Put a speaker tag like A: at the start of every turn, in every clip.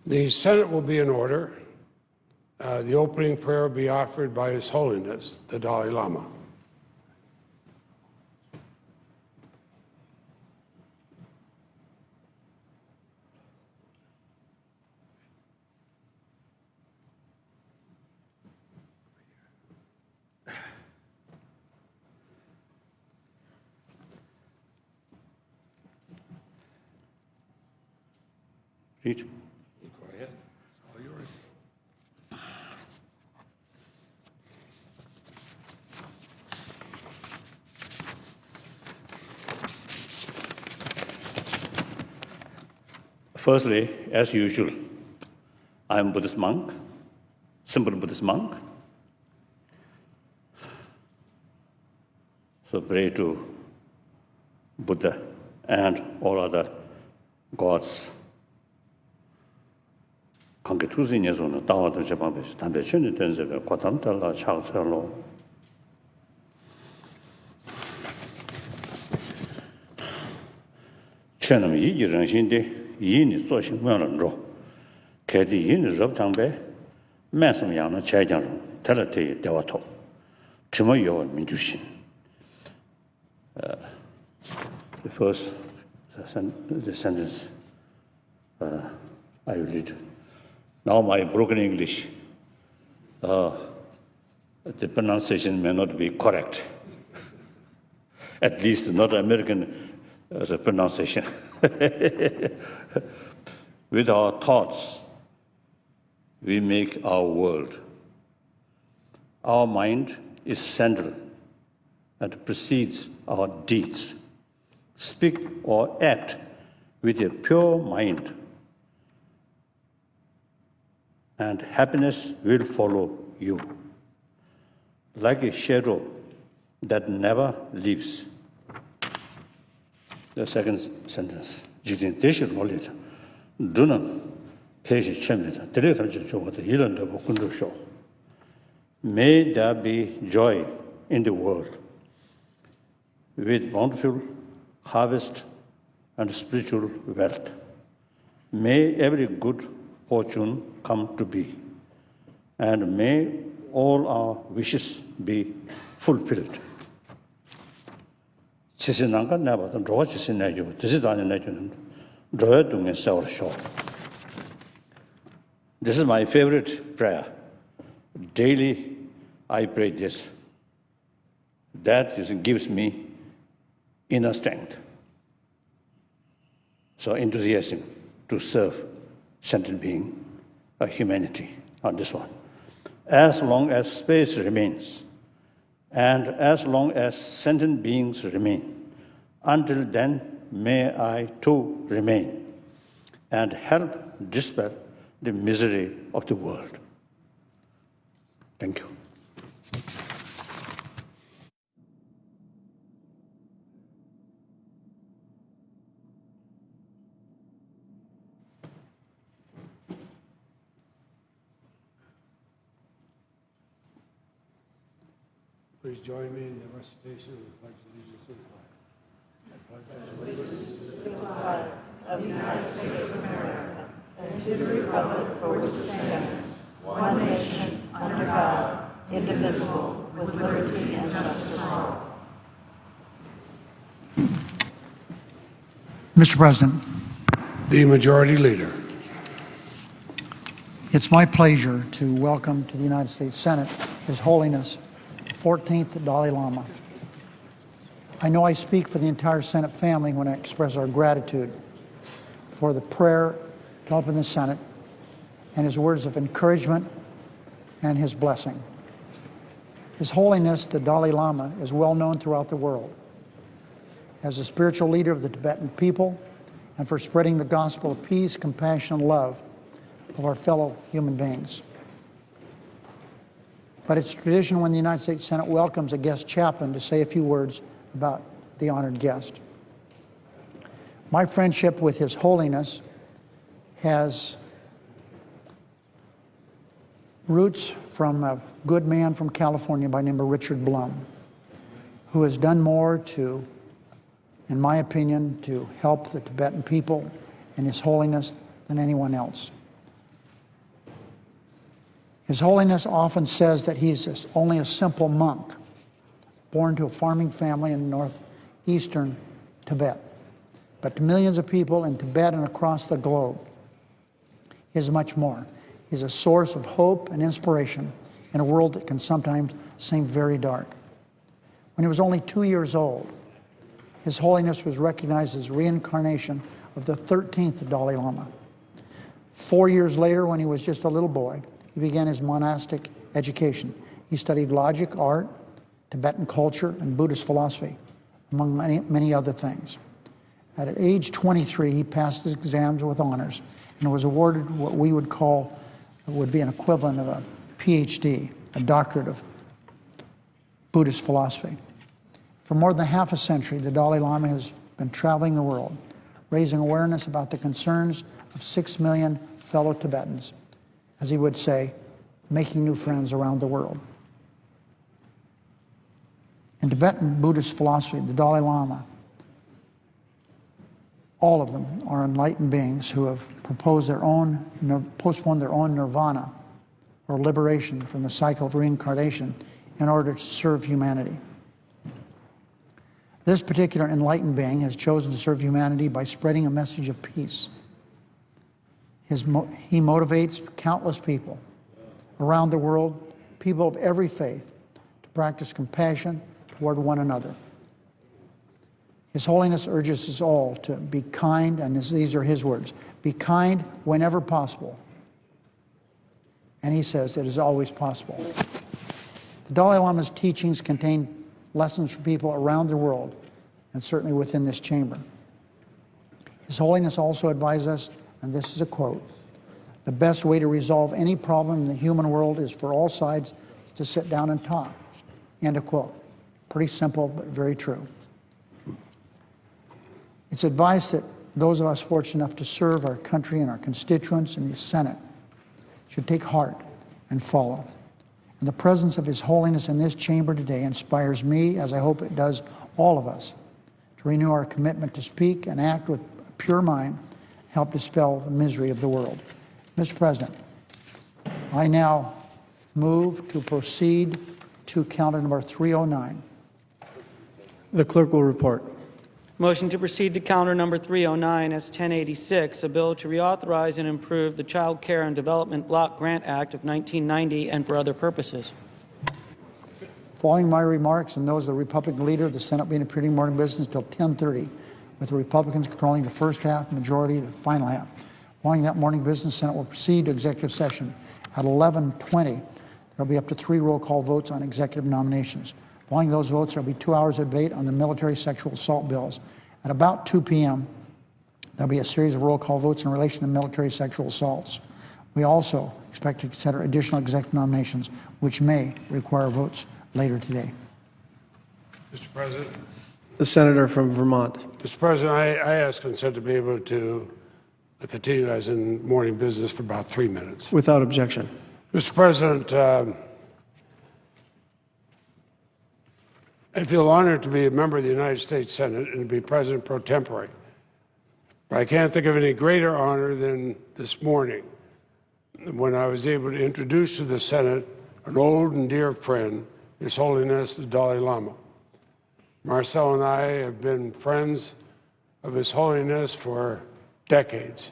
A: The Senate will be in order. The opening prayer will be offered by His Holiness, the Dalai Lama.
B: Read.
A: Go ahead. It's all yours.
B: Firstly, as usual, I am a Buddhist monk, simple Buddhist monk. So pray to Buddha and all other gods. 관계 투신에서는 다와도 제방에 담배 신이 된세가 과담달라 차서로 최는 이人心的 이인이 소신면으로 개디 인의 접당배 말씀양의 재장으로 달라대 대화토 주모요 민주신 the first the sentence I will read. Now my broken English, the pronunciation may not be correct. At least not American the pronunciation. With our thoughts, we make our world. Our mind is central and precedes our deeds. Speak or act with a pure mind, and happiness will follow you, like a shadow that never leaves. The second sentence, 지진 대신 올리다. 눈은 계시 처음이다. 데려다주 주고도 이런 데고 군주쇼. May there be joy in the world, with bountiful harvest and spiritual wealth. May every good fortune come to be, and may all our wishes be fulfilled. 지신한가 내봐도 로아 지신 내주고 지지도 안 내주는 로아 동에 세워쇼. This is my favorite prayer. Daily I pray this. That gives me inner strength. So enthusiasm to serve sentient being, humanity on this one. As long as space remains, and as long as sentient beings remain, until then may I too remain and help dispel the misery of the world. Thank you.
A: Please join me in the recitation of the Pledge of Allegiance to the flag. I pledge allegiance
C: to the flag of the United States of America and to the republic for which it stands, one nation, under God, indivisible, with liberty and justice for all.
D: Mr. President,
A: the Majority Leader.
D: It's my pleasure to welcome to the United States Senate His Holiness the 14th Dalai Lama. I know I speak for the entire Senate family when I express our gratitude for the prayer held in the Senate and his words of encouragement and his blessing. His Holiness the Dalai Lama is well known throughout the world as a spiritual leader of the Tibetan people and for spreading the gospel of peace, compassion, and love of our fellow human beings. But it's tradition when the United States Senate welcomes a guest chaplain to say a few words about the honored guest. My friendship with His Holiness has roots from a good man from California by the name of Richard Blum, who has done more to, in my opinion, to help the Tibetan people and His Holiness than anyone else. His Holiness often says that he's only a simple monk, born to a farming family in northeastern Tibet. But to millions of people in Tibet and across the globe, he is much more. He's a source of hope and inspiration in a world that can sometimes seem very dark. When he was only 2 years old, His Holiness was recognized as reincarnation of the 13th Dalai Lama. 4 years later, when he was just a little boy, he began his monastic education. He studied logic, art, Tibetan culture, and Buddhist philosophy, among many other things. At age 23, he passed his exams with honors and was awarded what we would call, would be an equivalent of a PhD, a doctorate of Buddhist philosophy. For more than half a century, the Dalai Lama has been traveling the world, raising awareness about the concerns of 6 million fellow Tibetans, as he would say, making new friends around the world. In Tibetan Buddhist philosophy, the Dalai Lama, all of them are enlightened beings who have postponed their own nirvana, or liberation from the cycle of reincarnation, in order to serve humanity. This particular enlightened being has chosen to serve humanity by spreading a message of peace. He motivates countless people around the world, people of every faith, to practice compassion toward one another. His Holiness urges us all to be kind, and these are his words, be kind whenever possible. And he says it is always possible. The Dalai Lama's teachings contain lessons for people around the world, and certainly within this chamber. His Holiness also advised us, and this is a quote, the best way to resolve any problem in the human world is for all sides to sit down and talk. End of quote. Pretty simple, but very true. It's advice that those of us fortunate enough to serve our country and our constituents in the Senate should take heart and follow. And the presence of His Holiness in this chamber today inspires me, as I hope it does all of us, to renew our commitment to speak and act with a pure mind, help dispel the misery of the world. Mr. President, I now move to proceed to counter number 309.
E: The clerk will report.
F: Motion to proceed to counter number 309 as 1086, a bill to reauthorize and improve the Child Care and Development Block Grant Act of 1990 and for other purposes.
D: Following my remarks and those of the Republican leader, the Senate being approving morning business until 10:30, with the Republicans controlling the first half, majority the final half. Following that morning business, Senate will proceed to executive session. At 11:20, there will be up to 3 roll call votes on executive nominations. Following those votes, there will be 2 hours of debate on the military sexual assault bills. At about 2 p.m., there will be a series of roll call votes in relation to military sexual assaults. We also expect to consider additional executive nominations, which may require votes later today.
A: Mr. President.
E: The senator from Vermont.
A: Mr. President, I ask consent to be able to continue as in morning business for about 3 minutes.
E: Without objection.
A: Mr. President, I feel honored to be a member of the United States Senate and to be President pro tempore. But I can't think of any greater honor than this morning when I was able to introduce to the Senate an old and dear friend, His Holiness the Dalai Lama. Marcel and I have been friends of His Holiness for decades,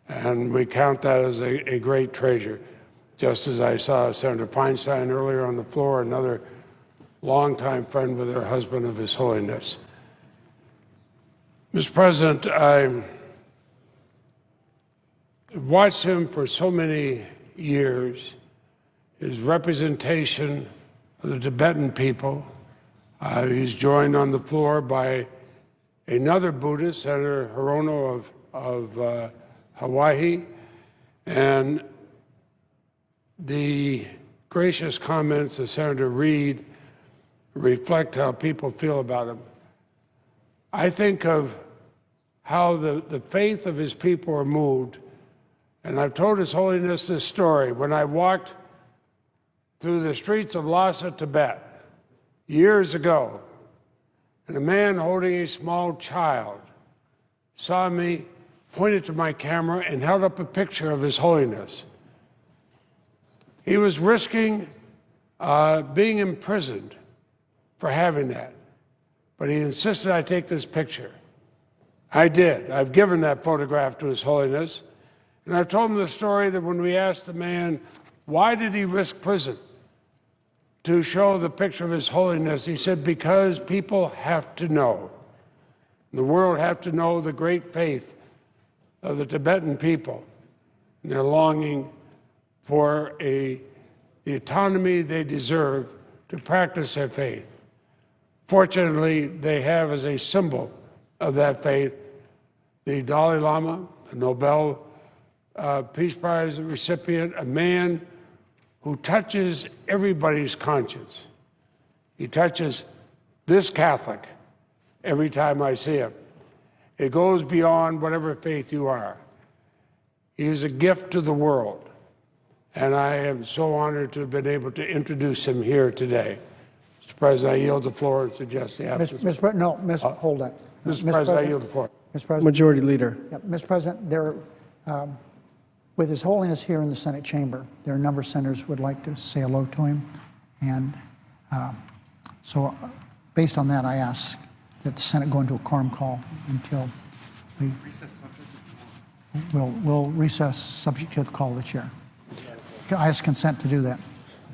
A: and we count that as a great treasure. Just as I saw Senator Feinstein earlier on the floor, another longtime friend with her husband of His Holiness. Mr. President, I watched him for so many years, his representation of the Tibetan people. He's joined on the floor by another Buddhist, Senator Hirono of Hawaii, and the gracious comments of Senator Reid reflect how people feel about him. I think of how the faith of his people are moved, and I've told His Holiness this story. When I walked through the streets of Lhasa, Tibet, years ago, and a man holding a small child saw me, pointed to my camera, and held up a picture of His Holiness. He was risking being imprisoned for having that, but he insisted I take this picture. I did. I've given that photograph to His Holiness, and I've told him the story that when we asked the man, why did he risk prison to show the picture of His Holiness, he said, because people have to know. The world have to know the great faith of the Tibetan people and their longing for the autonomy they deserve to practice their faith. Fortunately, they have as a symbol of that faith the Dalai Lama, the Nobel Peace Prize recipient, a man who touches everybody's conscience. He touches this Catholic every time I see him. It goes beyond whatever faith you are. He is a gift to the world, and I am so honored to have been able to introduce him here today. Mr. President, I yield the floor and suggest the absence.
D: Hold on.
A: Mr. President, I yield the floor.
D: Mr. President,
E: Majority Leader.
D: yeah, Mr. President, with His Holiness here in the Senate chamber, there are a number of senators who would like to say hello to him. And so based on that, I ask that the Senate go into a quorum call until we'll recess subject to the call of the chair. I ask consent to do that.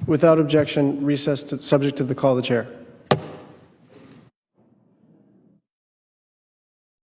E: Without objection, recess subject to the call of the chair.